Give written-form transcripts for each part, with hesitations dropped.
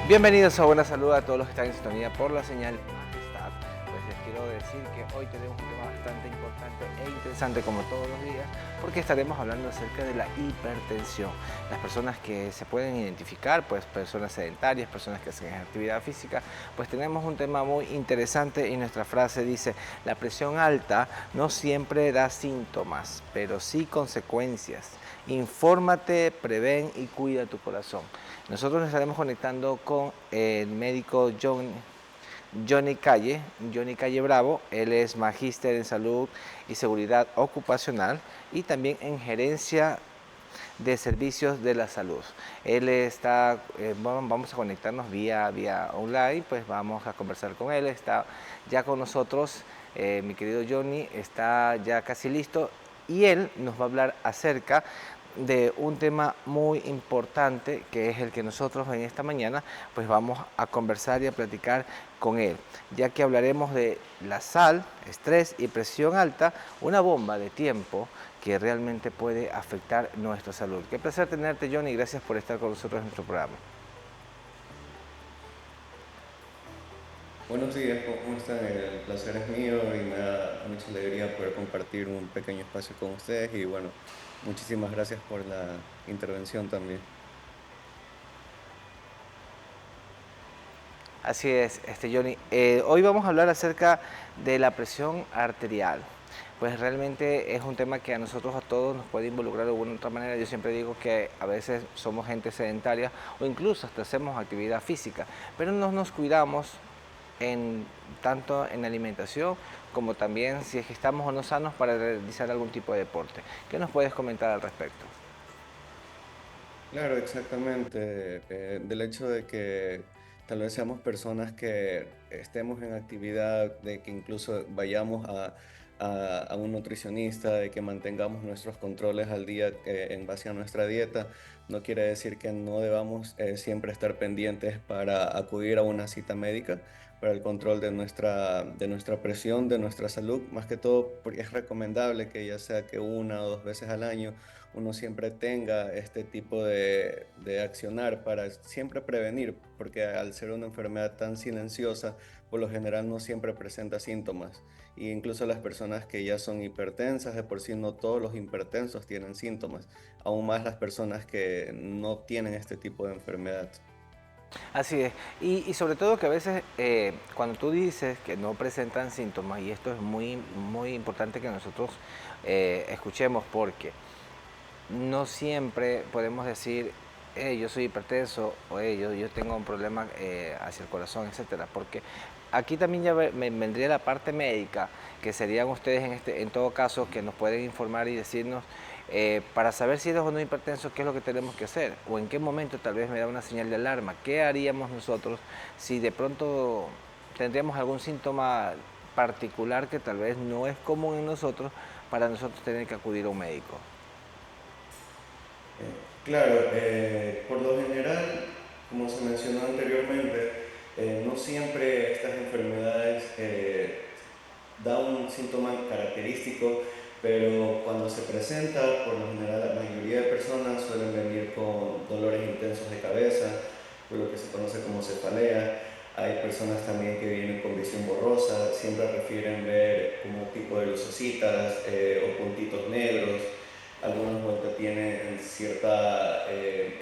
Bienvenidos a Buena Salud a todos los que están en sintonía por la señal Majestad. Pues les quiero decir que hoy tenemos un tema bastante importante e interesante como todos los días, porque estaremos hablando acerca de la hipertensión. Las personas que se pueden identificar, pues personas sedentarias, personas que hacen actividad física, pues tenemos un tema muy interesante y nuestra frase dice: la presión alta no siempre da síntomas, pero sí consecuencias. Infórmate, prevén y cuida tu corazón. Nosotros nos estaremos conectando con el médico Johnny Calle Bravo. Él es magíster en salud y seguridad ocupacional y también en gerencia de servicios de la salud. Él está, vamos a conectarnos vía online, pues vamos a conversar con él. Está ya con nosotros, mi querido Johnny, está ya casi listo y él nos va a hablar acerca de un tema muy importante, que es el que nosotros en esta mañana pues vamos a conversar y a platicar con él, ya que hablaremos de la sal, estrés y presión alta, una bomba de tiempo que realmente puede afectar nuestra salud. Qué placer tenerte, Johnny, y gracias por estar con nosotros en nuestro programa. Buenos días, ¿cómo están? El placer es mío y me da mucha alegría poder compartir un pequeño espacio con ustedes y bueno, muchísimas gracias por la intervención también. Así es, Johnny. Hoy vamos a hablar acerca de la presión arterial. Pues realmente es un tema que a nosotros a todos nos puede involucrar de alguna u otra manera. Yo siempre digo que a veces somos gente sedentaria o incluso hasta hacemos actividad física, pero no nos cuidamos tanto en la alimentación como también si es que estamos o no sanos para realizar algún tipo de deporte. ¿Qué nos puedes comentar al respecto? Claro, exactamente. Del hecho de que tal vez seamos personas que estemos en actividad, de que incluso vayamos a un nutricionista, de que mantengamos nuestros controles al día en base a nuestra dieta, no quiere decir que no debamos siempre estar pendientes para acudir a una cita médica para el control de nuestra presión, de nuestra salud. Más que todo, porque es recomendable que ya sea que una o dos veces al año uno siempre tenga este tipo de accionar para siempre prevenir, porque al ser una enfermedad tan silenciosa, por lo general no siempre presenta síntomas. E incluso las personas que ya son hipertensas, de por sí no todos los hipertensos tienen síntomas, aún más las personas que no tienen este tipo de enfermedad. Así es, y sobre todo que a veces cuando tú dices que no presentan síntomas, y esto es muy importante que nosotros escuchemos, porque no siempre podemos decir: yo soy hipertenso, o yo tengo un problema hacia el corazón, etcétera, porque aquí también ya me vendría la parte médica, que serían ustedes en todo caso que nos pueden informar y decirnos para saber si eres o no hipertenso, qué es lo que tenemos que hacer, o en qué momento tal vez me da una señal de alarma, qué haríamos nosotros si de pronto tendríamos algún síntoma particular que tal vez no es común en nosotros, para nosotros tener que acudir a un médico. Claro, por lo general, como se mencionó anteriormente, no siempre estas enfermedades dan un síntoma característico, pero cuando se presenta, por lo general la mayoría de personas suelen venir con dolores intensos de cabeza, por lo que se conoce como cefalea. Hay personas también que vienen con visión borrosa, siempre refieren ver como un tipo de lucecitas o puntitos negros. Algunos vueltas tienen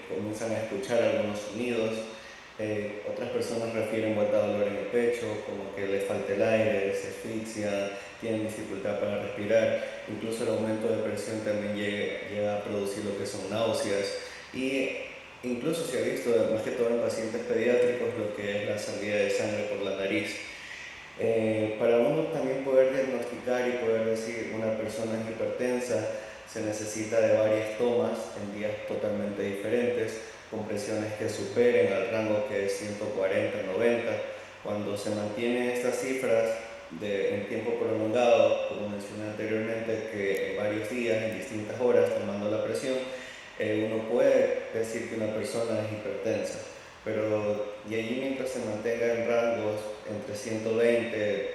comienzan a escuchar algunos sonidos. Otras personas refieren vuelta a dolor en el pecho, como que les falta el aire, se asfixia, tienen dificultad para respirar. Incluso el aumento de presión también llega a producir lo que son náuseas. Y incluso se ha visto, más que todo en pacientes pediátricos, lo que es la salida de sangre por la nariz. Para uno también poder diagnosticar y poder decir una persona es hipertensa, se necesita de varias tomas en días totalmente diferentes, con presiones que superen al rango que es 140-90. Cuando se mantienen estas cifras en tiempo prolongado, como mencioné anteriormente, que en varios días, en distintas horas, tomando la presión, uno puede decir que una persona es hipertensa, pero y allí mientras se mantenga en rangos entre 120,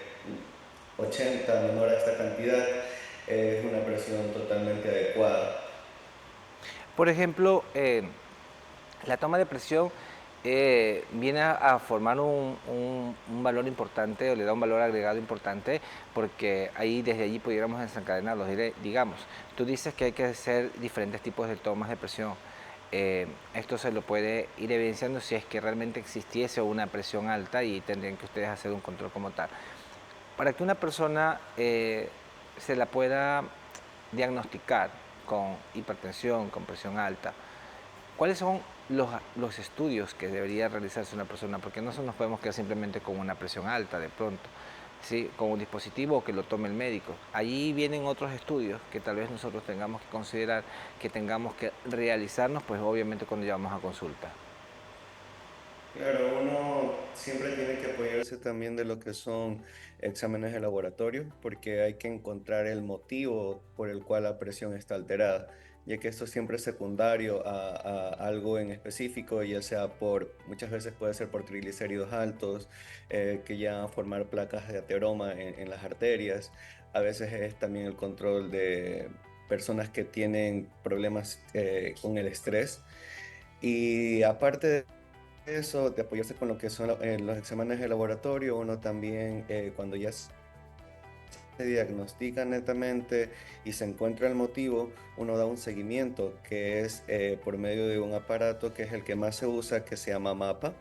80, menor a esta cantidad, es una presión totalmente adecuada. Por ejemplo, la toma de presión viene a formar un valor importante o le da un valor agregado importante porque ahí desde allí pudiéramos desencadenarlos. Digamos, tú dices que hay que hacer diferentes tipos de tomas de presión. Esto se lo puede ir evidenciando si es que realmente existiese una presión alta y tendrían que ustedes hacer un control como tal. Para que una persona se la pueda diagnosticar con hipertensión, con presión alta, ¿cuáles son los estudios que debería realizarse una persona? Porque no nos podemos quedar simplemente con una presión alta de pronto, ¿sí? Con un dispositivo que lo tome el médico. Allí vienen otros estudios que tal vez nosotros tengamos que considerar, que tengamos que realizarnos, pues obviamente cuando llevamos a consulta. Claro, uno siempre tiene que apoyarse también de lo que son exámenes de laboratorio, porque hay que encontrar el motivo por el cual la presión está alterada, ya que esto siempre es secundario a algo en específico, ya sea muchas veces puede ser por triglicéridos altos, que ya formar placas de ateroma en las arterias, a veces es también el control de personas que tienen problemas con el estrés. Y aparte de eso, de apoyarse con lo que son los exámenes de laboratorio, uno también cuando ya se diagnostica netamente y se encuentra el motivo, uno da un seguimiento que es por medio de un aparato que es el que más se usa, que se llama MAPA,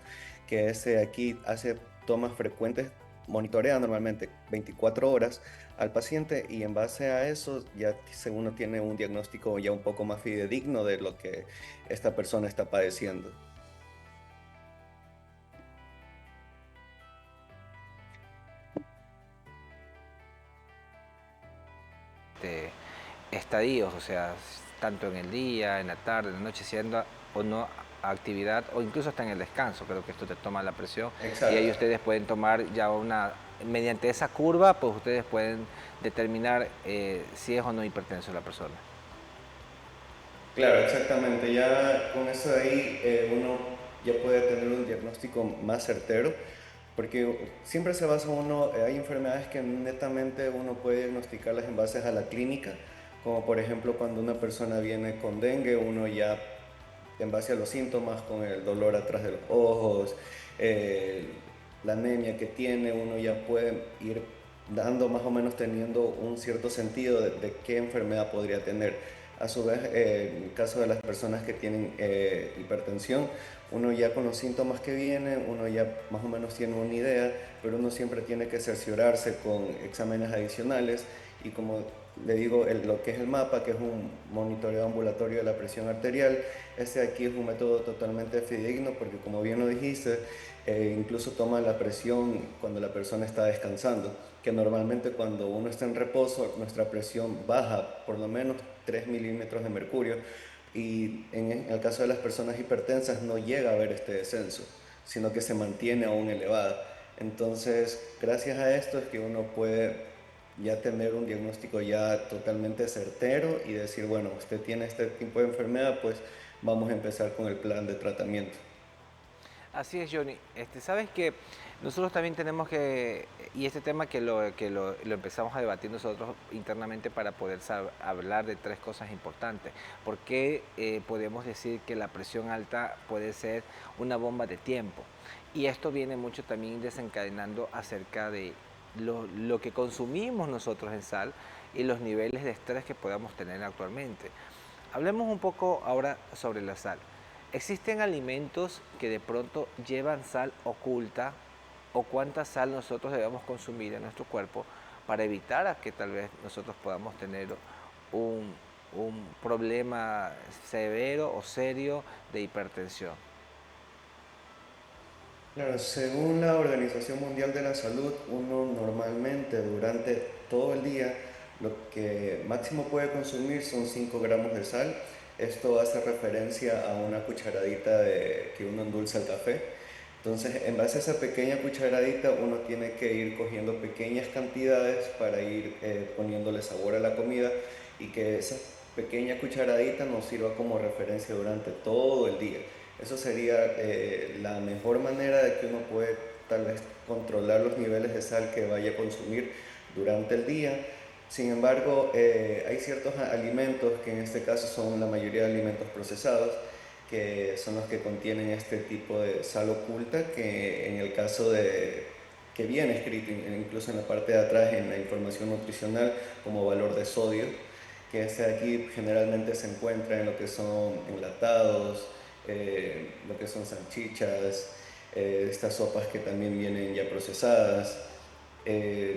que ese aquí hace tomas frecuentes, monitorea normalmente 24 horas al paciente y en base a eso ya uno tiene un diagnóstico ya un poco más fidedigno de lo que esta persona está padeciendo. Este, estadios, o sea, tanto en el día, en la tarde, en la noche, siendo o no actividad, o incluso hasta en el descanso, creo que esto te toma la presión y ahí Exacto. ustedes pueden tomar ya mediante esa curva, pues ustedes pueden determinar si es o no hipertenso la persona. Claro, exactamente. Ya con eso de ahí uno ya puede tener un diagnóstico más certero, porque siempre se basa uno, hay enfermedades que netamente uno puede diagnosticarlas en base a la clínica, como por ejemplo cuando una persona viene con dengue, uno ya en base a los síntomas, con el dolor atrás de los ojos, la anemia que tiene, uno ya puede ir dando más o menos teniendo un cierto sentido de qué enfermedad podría tener. A su vez, en el caso de las personas que tienen hipertensión, uno ya con los síntomas que vienen, uno ya más o menos tiene una idea, pero uno siempre tiene que cerciorarse con exámenes adicionales y como le digo, lo que es el mapa, que es un monitoreo ambulatorio de la presión arterial, este aquí es un método totalmente fidedigno porque como bien lo dijiste, incluso toma la presión cuando la persona está descansando, que normalmente cuando uno está en reposo, nuestra presión baja por lo menos 3 milímetros de mercurio y en el caso de las personas hipertensas no llega a haber este descenso, sino que se mantiene aún elevada. Entonces, gracias a esto es que uno puede ya tener un diagnóstico ya totalmente certero y decir, bueno, usted tiene este tipo de enfermedad, pues vamos a empezar con el plan de tratamiento. Así es, Johnny. Sabes que nosotros también tenemos y este tema lo empezamos a debatir nosotros internamente para poder hablar de tres cosas importantes. ¿Por qué podemos decir que la presión alta puede ser una bomba de tiempo? Y esto viene mucho también desencadenando acerca de lo que consumimos nosotros en sal y los niveles de estrés que podamos tener actualmente. Hablemos un poco ahora sobre la sal. ¿Existen alimentos que de pronto llevan sal oculta o cuánta sal nosotros debemos consumir en nuestro cuerpo para evitar a que tal vez nosotros podamos tener un, un problema severo o serio de hipertensión? Claro, según la Organización Mundial de la Salud, uno normalmente durante todo el día lo que máximo puede consumir son 5 gramos de sal. Esto hace referencia a una cucharadita que uno endulza el café. Entonces, en base a esa pequeña cucharadita, uno tiene que ir cogiendo pequeñas cantidades para ir poniéndole sabor a la comida y que esa pequeña cucharadita nos sirva como referencia durante todo el día. Eso sería la mejor manera de que uno puede tal vez controlar los niveles de sal que vaya a consumir durante el día. Sin embargo, hay ciertos alimentos que en este caso son la mayoría de alimentos procesados que son los que contienen este tipo de sal oculta, que en el caso de que viene escrito incluso en la parte de atrás en la información nutricional como valor de sodio, que este de aquí generalmente se encuentra en lo que son enlatados, lo que son salchichas, estas sopas que también vienen ya procesadas,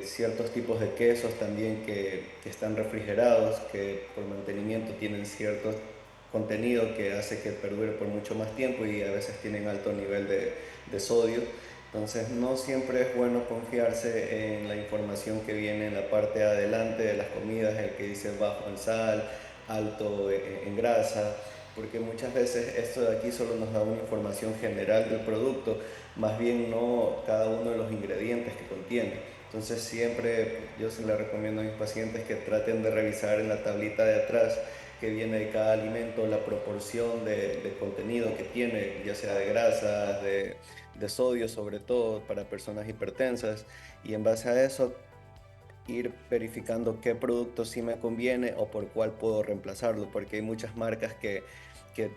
ciertos tipos de quesos también que están refrigerados, que por mantenimiento tienen cierto contenido que hace que perdure por mucho más tiempo y a veces tienen alto nivel de sodio. Entonces no siempre es bueno confiarse en la información que viene en la parte de adelante de las comidas, el que dice bajo en sal, alto en grasa, porque muchas veces esto de aquí solo nos da una información general del producto, más bien no cada uno de los ingredientes que contiene. Entonces siempre yo se le recomiendo a mis pacientes que traten de revisar en la tablita de atrás que viene de cada alimento la proporción de contenido que tiene, ya sea de grasas, de sodio sobre todo para personas hipertensas, y en base a eso ir verificando qué producto sí me conviene o por cuál puedo reemplazarlo, porque hay muchas marcas que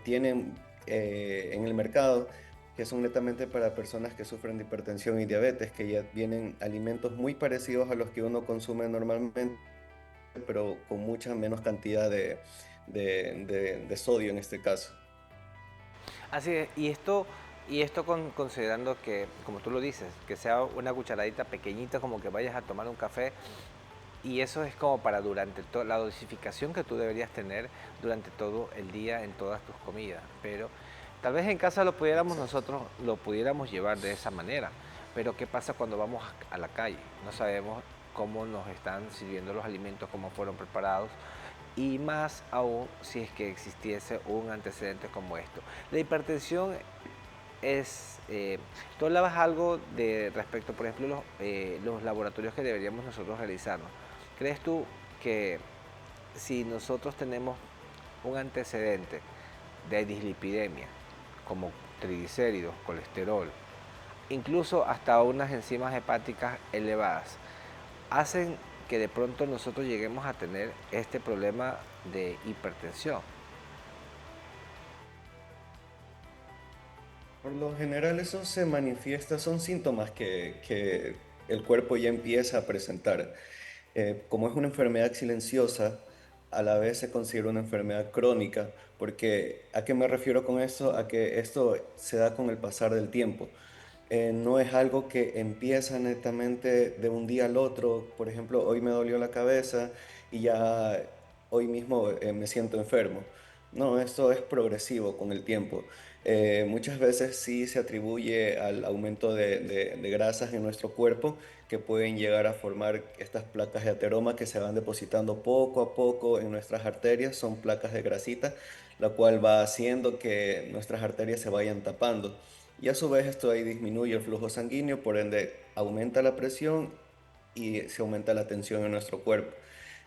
tienen en el mercado que son netamente para personas que sufren de hipertensión y diabetes, que ya vienen alimentos muy parecidos a los que uno consume normalmente, pero con mucha menos cantidad de sodio en este caso. Así es, y esto considerando que, como tú lo dices, que sea una cucharadita pequeñita, como que vayas a tomar un café, y eso es como para durante toda la dosificación que tú deberías tener durante todo el día en todas tus comidas. Pero tal vez en casa Exacto. nosotros lo pudiéramos llevar de esa manera. Pero ¿qué pasa cuando vamos a la calle? No sabemos cómo nos están sirviendo los alimentos, cómo fueron preparados, y más aún si es que existiese un antecedente como esto. La hipertensión es, tú hablabas algo de respecto, por ejemplo, los laboratorios que deberíamos nosotros realizarnos. ¿Crees tú que si nosotros tenemos un antecedente de dislipidemia, como triglicéridos, colesterol, incluso hasta unas enzimas hepáticas elevadas, hacen que de pronto nosotros lleguemos a tener este problema de hipertensión? Por lo general eso se manifiesta, son síntomas que el cuerpo ya empieza a presentar. Como es una enfermedad silenciosa, a la vez se considera una enfermedad crónica, porque ¿a qué me refiero con esto? A que esto se da con el pasar del tiempo. No es algo que empieza netamente de un día al otro. Por ejemplo, hoy me dolió la cabeza y ya hoy mismo me siento enfermo. No, esto es progresivo con el tiempo. Muchas veces sí se atribuye al aumento de grasas en nuestro cuerpo que pueden llegar a formar estas placas de ateroma que se van depositando poco a poco en nuestras arterias. Son placas de grasita, la cual va haciendo que nuestras arterias se vayan tapando. Y a su vez esto ahí disminuye el flujo sanguíneo, por ende aumenta la presión y se aumenta la tensión en nuestro cuerpo.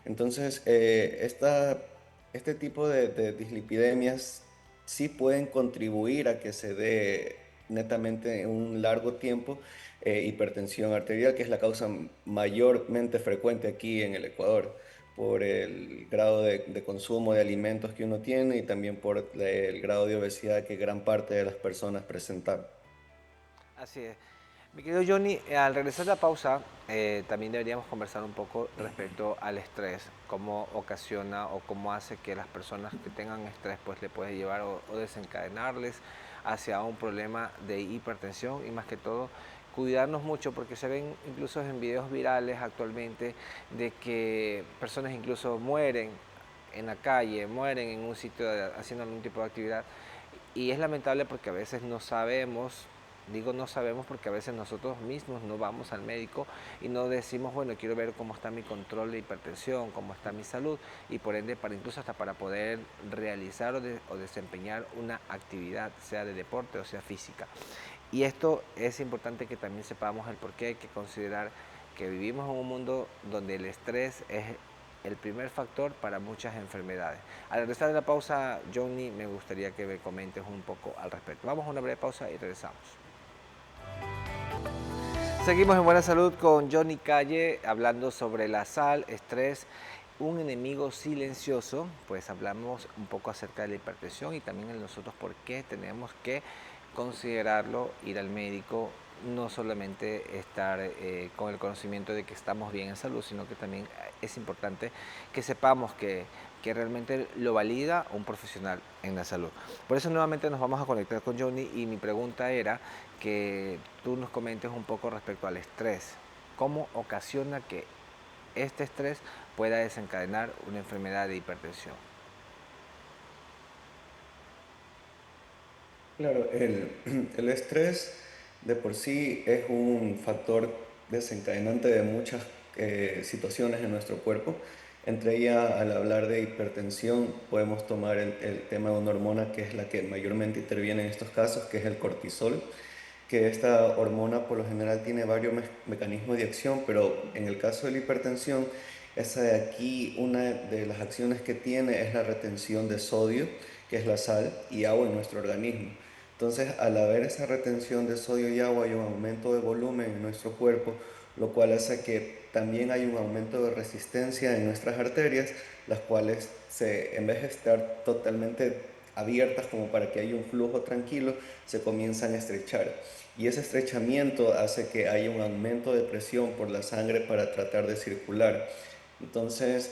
Entonces, este tipo de dislipidemias sí pueden contribuir a que se dé netamente en un largo tiempo hipertensión arterial, que es la causa mayormente frecuente aquí en el Ecuador, por el grado de consumo de alimentos que uno tiene y también por el grado de obesidad que gran parte de las personas presentan. Así es. Mi querido Johnny, al regresar de la pausa, también deberíamos conversar un poco respecto al estrés, cómo ocasiona o cómo hace que las personas que tengan estrés pues le puede llevar o desencadenarles hacia un problema de hipertensión, y más que todo cuidarnos mucho, porque se ven incluso en videos virales actualmente de que personas incluso mueren en la calle, mueren en un sitio haciendo algún tipo de actividad, y es lamentable porque a veces no sabemos. Digo no sabemos porque a veces nosotros mismos no vamos al médico y no decimos, bueno, quiero ver cómo está mi control de hipertensión, cómo está mi salud, y por ende para incluso hasta para poder realizar o desempeñar una actividad, sea de deporte o sea física. Y esto es importante que también sepamos el por qué. Hay que considerar que vivimos en un mundo donde el estrés es el primer factor para muchas enfermedades. Al regresar de la pausa, Johnny, me gustaría que me comentes un poco al respecto. Vamos a una breve pausa y regresamos. Seguimos en Buena Salud con Johnny Calle hablando sobre la sal, estrés un enemigo silencioso, pues hablamos un poco acerca de la hipertensión y también en nosotros por qué tenemos que considerarlo, ir al médico, no solamente estar con el conocimiento de que estamos bien en salud, sino que también es importante que sepamos que realmente lo valida un profesional en la salud. Por eso nuevamente nos vamos a conectar con Johnny y mi pregunta era que tú nos comentes un poco respecto al estrés. ¿Cómo ocasiona que este estrés pueda desencadenar una enfermedad de hipertensión? Claro, el estrés de por sí es un factor desencadenante de muchas situaciones en nuestro cuerpo. Entre ellas, al hablar de hipertensión, podemos tomar el tema de una hormona que es la que mayormente interviene en estos casos, que es el cortisol, que esta hormona por lo general tiene varios mecanismos de acción, pero en el caso de la hipertensión, esa de aquí, una de las acciones que tiene es la retención de sodio, que es la sal y agua en nuestro organismo. Entonces, al haber esa retención de sodio y agua, hay un aumento de volumen en nuestro cuerpo, lo cual hace que también hay un aumento de resistencia en nuestras arterias, las cuales en vez de estar totalmente abiertas como para que haya un flujo tranquilo, se comienzan a estrechar. Y ese estrechamiento hace que haya un aumento de presión por la sangre para tratar de circular. Entonces,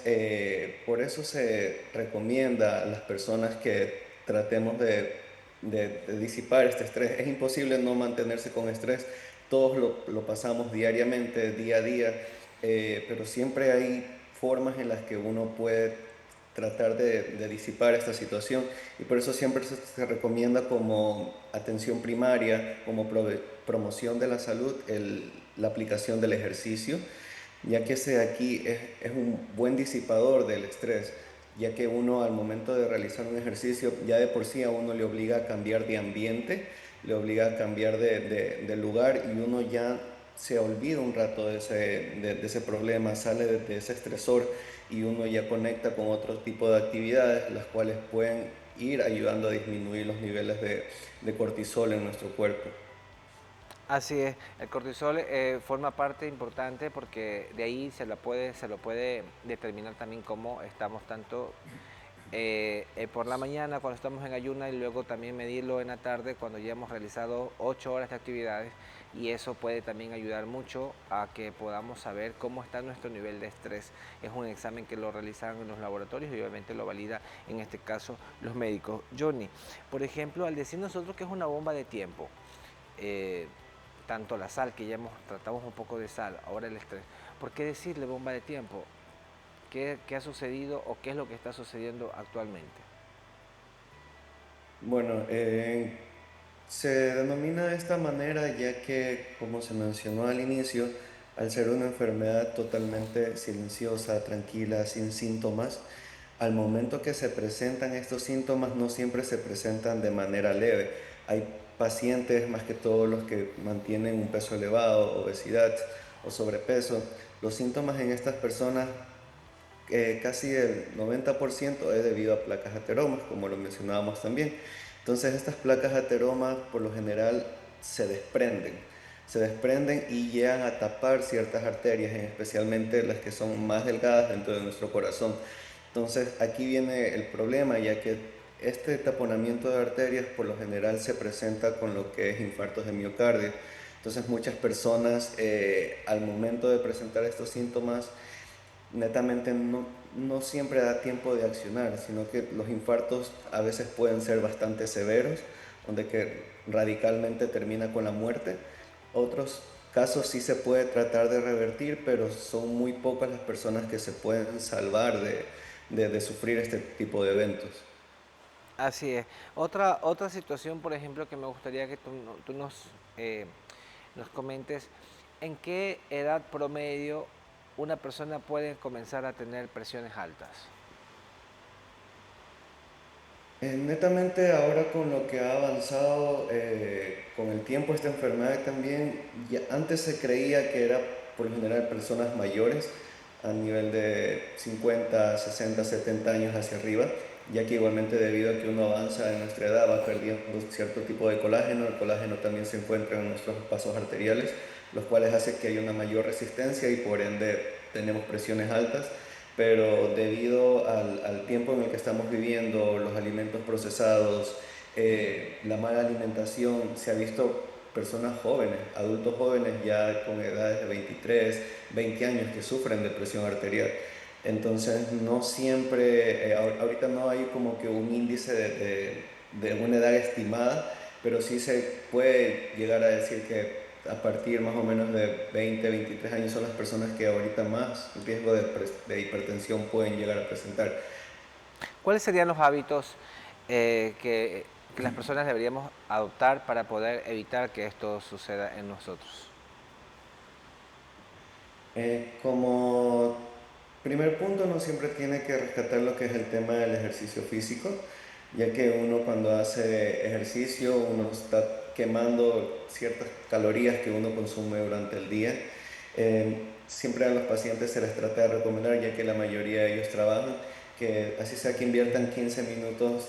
por eso se recomienda a las personas que tratemos de disipar este estrés. Es imposible no mantenerse con estrés, todos lo pasamos diariamente, día a día, pero siempre hay formas en las que uno puede tratar de disipar esta situación y por eso siempre se recomienda como atención primaria, como promoción de la salud, la aplicación del ejercicio, ya que ese de aquí es un buen disipador del estrés, ya que uno al momento de realizar un ejercicio ya de por sí a uno le obliga a cambiar de ambiente, le obliga a cambiar de lugar y uno ya se olvida un rato de ese problema, sale de ese estresor y uno ya conecta con otro tipo de actividades, las cuales pueden ir ayudando a disminuir los niveles de cortisol en nuestro cuerpo. Así es, el cortisol forma parte importante porque de ahí se lo puede determinar también cómo estamos tanto por la mañana cuando estamos en ayuna y luego también medirlo en la tarde cuando ya hemos realizado 8 horas de actividades y eso puede también ayudar mucho a que podamos saber cómo está nuestro nivel de estrés. Es un examen que lo realizan en los laboratorios y obviamente lo valida en este caso los médicos. Johnny, por ejemplo, al decir nosotros que es una bomba de tiempo, eh, tanto la sal, que ya tratamos un poco de sal, ahora el estrés, ¿por qué decirle bomba de tiempo? ¿Qué ha sucedido o qué es lo que está sucediendo actualmente? Bueno, se denomina de esta manera ya que, como se mencionó al inicio, al ser una enfermedad totalmente silenciosa, tranquila, sin síntomas, al momento que se presentan estos síntomas no siempre se presentan de manera leve. Hay pacientes, más que todos los que mantienen un peso elevado, obesidad o sobrepeso, los síntomas en estas personas casi el 90% es debido a placas ateromas, como lo mencionábamos también. Entonces estas placas ateromas por lo general se desprenden y llegan a tapar ciertas arterias, especialmente las que son más delgadas dentro de nuestro corazón. Entonces aquí viene el problema, ya que este taponamiento de arterias por lo general se presenta con lo que es infartos de miocardio. Entonces muchas personas al momento de presentar estos síntomas netamente no siempre da tiempo de accionar, sino que los infartos a veces pueden ser bastante severos, donde que radicalmente termina con la muerte. Otros casos sí se puede tratar de revertir, pero son muy pocas las personas que se pueden salvar de sufrir este tipo de eventos. Así es. Otra situación, por ejemplo, que me gustaría que tú nos comentes, ¿en qué edad promedio una persona puede comenzar a tener presiones altas? Netamente ahora con lo que ha avanzado con el tiempo esta enfermedad también, antes se creía que era por lo general personas mayores a nivel de 50, 60, 70 años hacia arriba, ya que igualmente debido a que uno avanza en nuestra edad va perdiendo cierto tipo de colágeno, el colágeno también se encuentra en nuestros vasos arteriales, los cuales hacen que haya una mayor resistencia y por ende tenemos presiones altas. pero debido al tiempo en el que estamos viviendo, los alimentos procesados, la mala alimentación, se ha visto personas jóvenes, adultos jóvenes ya con edades de 23, 20 años que sufren de presión arterial. Entonces no siempre, ahorita no hay como que un índice de una edad estimada, pero sí se puede llegar a decir que a partir más o menos de 20, 23 años son las personas que ahorita más riesgo de hipertensión pueden llegar a presentar. ¿Cuáles serían los hábitos que las personas deberíamos adoptar para poder evitar que esto suceda en nosotros? Como primer punto, no siempre tiene que rescatar lo que es el tema del ejercicio físico, ya que uno cuando hace ejercicio, uno está quemando ciertas calorías que uno consume durante el día. Siempre a los pacientes se les trata de recomendar, ya que la mayoría de ellos trabajan, que así sea que inviertan 15 minutos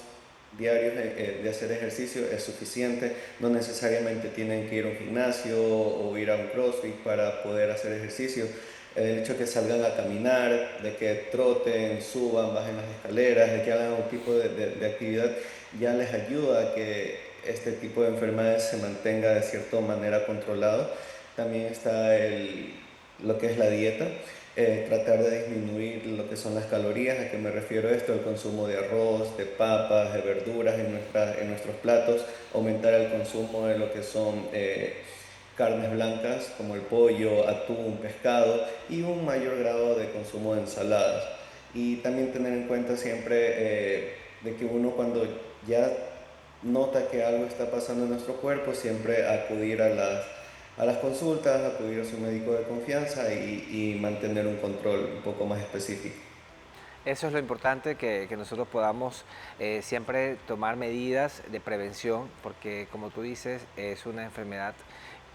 diarios de hacer ejercicio es suficiente. No necesariamente tienen que ir a un gimnasio o ir a un CrossFit para poder hacer ejercicio. El hecho de que salgan a caminar, de que troten, suban, bajen las escaleras, de que hagan un tipo de actividad, ya les ayuda a que este tipo de enfermedades se mantenga de cierta manera controlado. También está lo que es la dieta, tratar de disminuir lo que son las calorías. ¿A qué me refiero esto? El consumo de arroz, de papas, de verduras en nuestros platos, aumentar el consumo de lo que son carnes blancas como el pollo, atún, pescado y un mayor grado de consumo de ensaladas. Y también tener en cuenta siempre de que uno cuando ya nota que algo está pasando en nuestro cuerpo, siempre acudir a las consultas, acudir a su médico de confianza y mantener un control un poco más específico. Eso es lo importante, que nosotros podamos siempre tomar medidas de prevención, porque como tú dices, es una enfermedad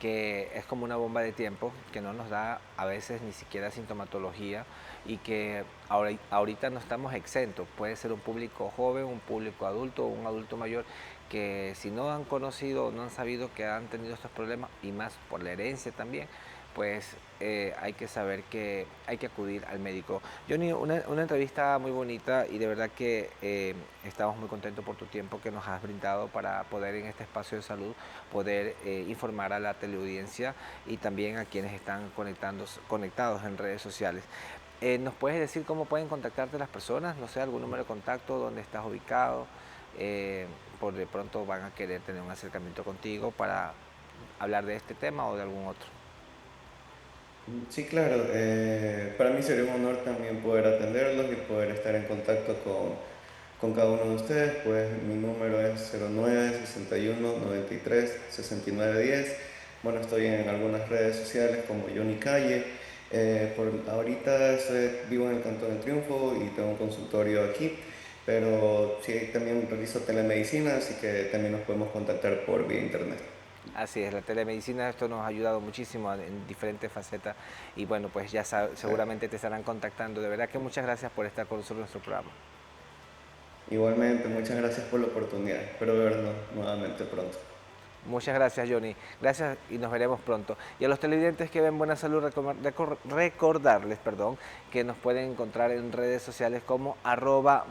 que es como una bomba de tiempo, que no nos da a veces ni siquiera sintomatología y que ahorita no estamos exentos. Puede ser un público joven, un público adulto, un adulto mayor, que si no han conocido o no han sabido que han tenido estos problemas, y más por la herencia también, pues hay que saber que hay que acudir al médico. Johnny, una entrevista muy bonita y de verdad que estamos muy contentos por tu tiempo que nos has brindado para poder en este espacio de salud poder informar a la teleaudiencia y también a quienes están conectados en redes sociales. ¿Nos puedes decir cómo pueden contactarte las personas? No sé, algún número de contacto, dónde estás ubicado. Por de pronto van a querer tener un acercamiento contigo para hablar de este tema o de algún otro. Sí, claro. Para mí sería un honor también poder atenderlos y poder estar en contacto con cada uno de ustedes. Pues mi número es 09-61-93-69-10. Bueno, estoy en algunas redes sociales como Johnny Calle. Por ahorita vivo en el Cantón del Triunfo y tengo un consultorio aquí, pero sí, también realizo telemedicina, así que también nos podemos contactar por vía internet. Así es, la telemedicina, esto nos ha ayudado muchísimo en diferentes facetas y bueno, pues ya seguramente te estarán contactando. De verdad que muchas gracias por estar con nosotros en nuestro programa. Igualmente, muchas gracias por la oportunidad. Espero vernos nuevamente pronto. Muchas gracias, Johnny. Gracias y nos veremos pronto. Y a los televidentes que ven Buena Salud, recordarles, que nos pueden encontrar en redes sociales como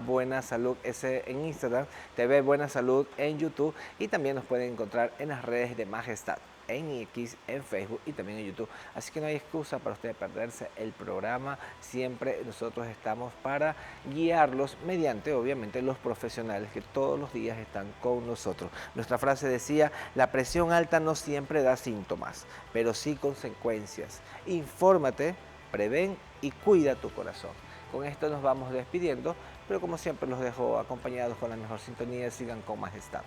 @buenasalud en Instagram, TV Buena Salud en YouTube y también nos pueden encontrar en las redes de Majestad, en X, en Facebook y también en YouTube. Así que no hay excusa para usted perderse el programa. Siempre nosotros estamos para guiarlos mediante, obviamente, los profesionales que todos los días están con nosotros. Nuestra frase decía, la presión alta no siempre da síntomas, pero sí consecuencias. Infórmate, prevén y cuida tu corazón. Con esto nos vamos despidiendo, pero como siempre los dejo acompañados con la mejor sintonía. Sigan con Majestad.